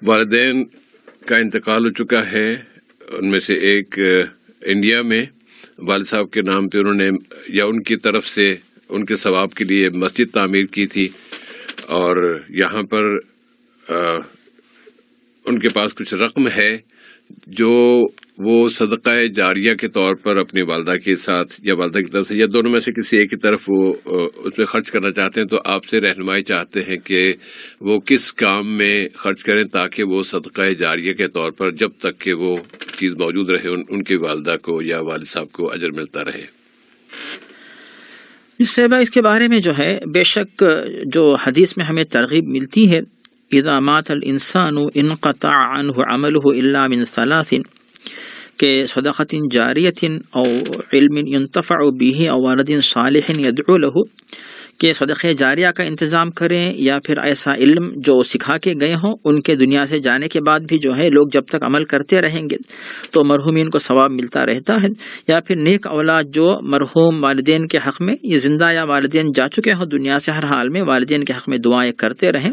والدین کا انتقال ہو چکا ہے. ان میں سے ایک انڈیا میں والد صاحب کے نام پہ انہوں نے یا ان کی طرف سے ان کے ثواب کے لیے مسجد تعمیر کی تھی، اور یہاں پر ان کے پاس کچھ رقم ہے جو وہ صدقہ جاریہ کے طور پر اپنی والدہ کے ساتھ یا والدہ کی طرف سے یا دونوں میں سے کسی ایک کی طرف وہ اس میں خرچ کرنا چاہتے ہیں. تو آپ سے رہنمائی چاہتے ہیں کہ وہ کس کام میں خرچ کریں تاکہ وہ صدقہ جاریہ کے طور پر جب تک کہ وہ چیز موجود رہے ان کی والدہ کو یا والد صاحب کو اجر ملتا رہے. اس کے بارے میں جو ہے بے شک جو حدیث میں ہمیں ترغیب ملتی ہے، اذا مات الانسان انقطع عنه عمله الا من ثلاث، کہ صدقۃ جاریۃ او علم ينتفع به او ولد صالح يدعو له، کہ صدقہ جاریہ کا انتظام کریں یا پھر ایسا علم جو سکھا کے گئے ہوں، ان کے دنیا سے جانے کے بعد بھی جو ہے لوگ جب تک عمل کرتے رہیں گے تو مرحومین کو ثواب ملتا رہتا ہے، یا پھر نیک اولاد جو مرحوم والدین کے حق میں یہ زندہ یا والدین جا چکے ہوں دنیا سے، ہر حال میں والدین کے حق میں دعائیں کرتے رہیں.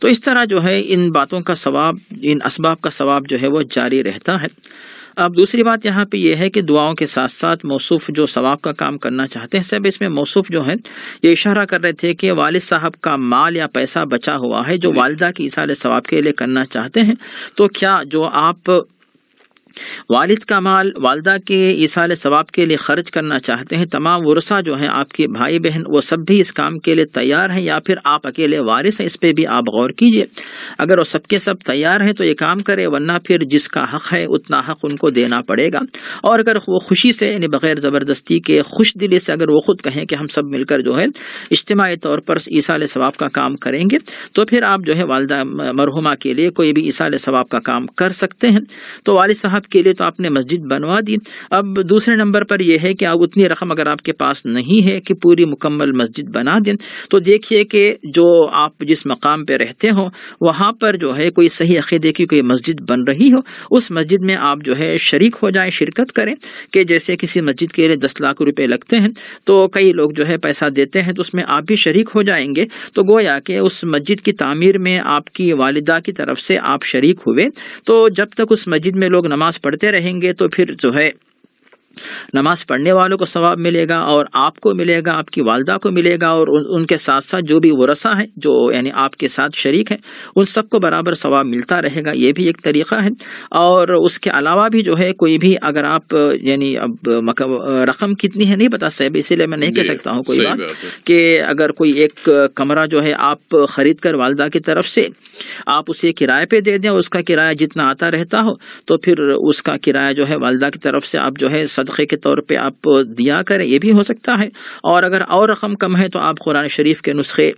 تو اس طرح جو ہے ان باتوں کا ثواب، ان اسباب کا ثواب جو ہے وہ جاری رہتا ہے. اب دوسری بات یہاں پہ یہ ہے کہ دعاؤں کے ساتھ ساتھ موصوف جو ثواب کا کام کرنا چاہتے ہیں، سب اس میں موصوف جو ہے یہ اشارہ کر رہے تھے کہ والد صاحب کا مال یا پیسہ بچا ہوا ہے جو والدہ کی ایصال ثواب کے لیے کرنا چاہتے ہیں، تو کیا جو آپ والد کا مال والدہ کے ایصال ثواب کے لیے خرچ کرنا چاہتے ہیں، تمام ورثہ جو ہیں آپ کے بھائی بہن وہ سب بھی اس کام کے لیے تیار ہیں، یا پھر آپ اکیلے وارث ہیں؟ اس پہ بھی آپ غور کیجئے. اگر وہ سب کے سب تیار ہیں تو یہ کام کرے، ورنہ پھر جس کا حق ہے اتنا حق ان کو دینا پڑے گا. اور اگر وہ خوشی سے یعنی بغیر زبردستی کے خوش دلی سے اگر وہ خود کہیں کہ ہم سب مل کر جو ہے اجتماعی طور پر ایصال ثواب کا کام کریں گے، تو پھر آپ جو ہے والدہ مرحومہ کے لیے کوئی بھی ایصال ثواب کا کام کر سکتے ہیں. تو والد صاحب کے لیے تو آپ نے مسجد بنوا دی. اب دوسرے نمبر پر یہ ہے کہ اب اتنی رقم اگر آپ کے پاس نہیں ہے کہ پوری مکمل مسجد بنا دیں، تو دیکھیے کہ جو آپ جس مقام پہ رہتے ہو وہاں پر جو ہے کوئی صحیح عقیدے کی کوئی مسجد بن رہی ہو، اس مسجد میں آپ جو ہے شریک ہو جائیں، شرکت کریں. کہ جیسے کسی مسجد کے لیے 10 لاکھ روپے لگتے ہیں تو کئی لوگ جو ہے پیسہ دیتے ہیں، تو اس میں آپ بھی شریک ہو جائیں گے. تو گویا کہ اس مسجد کی تعمیر میں آپ کی والدہ کی طرف سے آپ شریک ہوئے، تو جب تک اس مسجد میں لوگ نماز پڑھتے رہیں گے تو پھر جو ہے نماز پڑھنے والوں کو ثواب ملے گا، اور آپ کو ملے گا، آپ کی والدہ کو ملے گا، اور ان کے ساتھ ساتھ جو بھی ورثہ ہیں جو یعنی آپ کے ساتھ شریک ہیں ان سب کو برابر ثواب ملتا رہے گا. یہ بھی ایک طریقہ ہے. اور اس کے علاوہ بھی جو ہے کوئی بھی اگر آپ یعنی اب رقم کتنی ہے نہیں بتا صاحب، اسی لیے میں نہیں کہہ سکتا ہوں کوئی بات کہ اگر کوئی ایک کمرہ جو ہے آپ خرید کر والدہ کی طرف سے آپ اسے کرائے پہ دے دیں، اور اس کا کرایہ جتنا آتا رہتا ہو تو پھر اس کا کرایہ جو ہے والدہ کی طرف سے آپ جو ہے صدقے کے طور پہ آپ دیا کریں، یہ بھی ہو سکتا ہے. اور اگر اور رقم کم ہے تو آپ قرآن شریف کے نسخے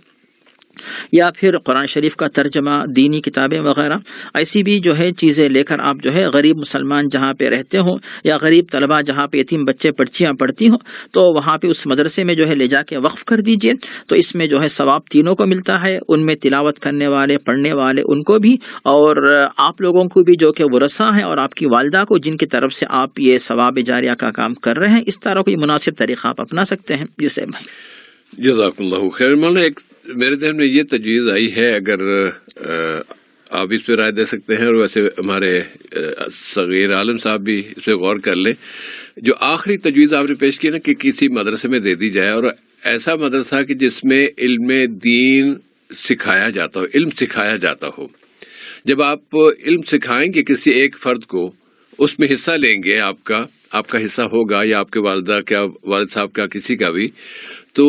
یا پھر قرآن شریف کا ترجمہ، دینی کتابیں وغیرہ ایسی بھی جو ہے چیزیں لے کر آپ جو ہے غریب مسلمان جہاں پہ رہتے ہوں یا غریب طلبہ جہاں پہ یتیم بچے بچیاں پڑھتی ہوں تو وہاں پہ اس مدرسے میں جو ہے لے جا کے وقف کر دیجئے. تو اس میں جو ہے ثواب تینوں کو ملتا ہے، ان میں تلاوت کرنے والے پڑھنے والے ان کو بھی، اور آپ لوگوں کو بھی جو کہ ورثہ ہیں، اور آپ کی والدہ کو جن کی طرف سے آپ یہ ثواب جاریہ کا کام کر رہے ہیں. اس طرح کوئی مناسب طریقہ آپ اپنا سکتے ہیں. یوسف بھائی جزاک اللہ خیر. ایک میرے ذہن میں یہ تجویز آئی ہے، اگر آپ اس پہ رائے دے سکتے ہیں، اور ویسے ہمارے صغیر عالم صاحب بھی اس پہ غور کر لیں. جو آخری تجویز آپ نے پیش کی نا کہ کسی مدرسے میں دے دی جائے، اور ایسا مدرسہ کہ جس میں علم دین سکھایا جاتا ہو، علم سکھایا جاتا ہو. جب آپ علم سکھائیں گے کسی ایک فرد کو، اس میں حصہ لیں گے، آپ کا حصہ ہوگا یا آپ کے والدہ کا، والد صاحب کا، کسی کا بھی، تو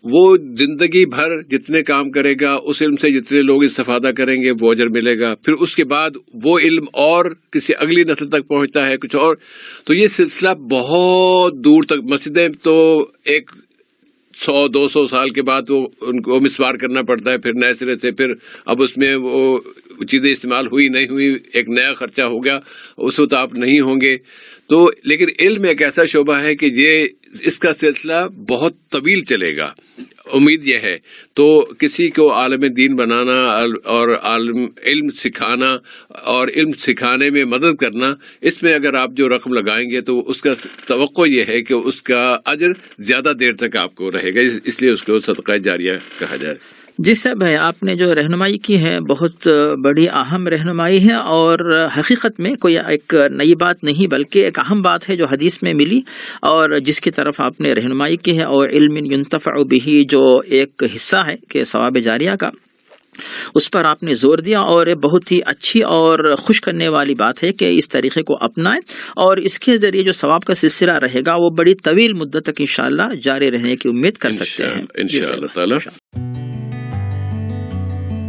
وہ زندگی بھر جتنے کام کرے گا اس علم سے جتنے لوگ استفادہ کریں گے وہ اجر ملے گا. پھر اس کے بعد وہ علم اور کسی اگلی نسل تک پہنچتا ہے کچھ اور، تو یہ سلسلہ بہت دور تک. مسجدیں تو ایک 100-200 سال کے بعد وہ ان کو مسمار کرنا پڑتا ہے، پھر نئے سرے سے، پھر اب اس میں وہ چیزیں استعمال ہوئی نہیں ہوئی، ایک نیا خرچہ ہو گیا، اس وقت آپ نہیں ہوں گے. تو لیکن علم ایک ایسا شعبہ ہے کہ اس کا سلسلہ بہت طویل چلے گا. امید یہ ہے تو کسی کو عالم دین بنانا اور عالم علم سکھانا اور علم سکھانے میں مدد کرنا، اس میں اگر آپ جو رقم لگائیں گے تو اس کا توقع یہ ہے کہ اس کا اجر زیادہ دیر تک آپ کو رہے گا، اس لیے اس کو صدقہ جاریہ کہا جائے. جی صاحب بھائی، آپ نے جو رہنمائی کی ہے بہت بڑی اہم رہنمائی ہے، اور حقیقت میں کوئی ایک نئی بات نہیں بلکہ ایک اہم بات ہے جو حدیث میں ملی اور جس کی طرف آپ نے رہنمائی کی ہے، اور علم ينتفع به جو ایک حصہ ہے کہ ثواب جاریہ کا، اس پر آپ نے زور دیا، اور یہ بہت ہی اچھی اور خوش کرنے والی بات ہے کہ اس طریقے کو اپنائیں، اور اس کے ذریعے جو ثواب کا سلسلہ رہے گا وہ بڑی طویل مدت تک انشاءاللہ جاری رہنے کی امید کر سکتے ہیں انشاءاللہ تعالی.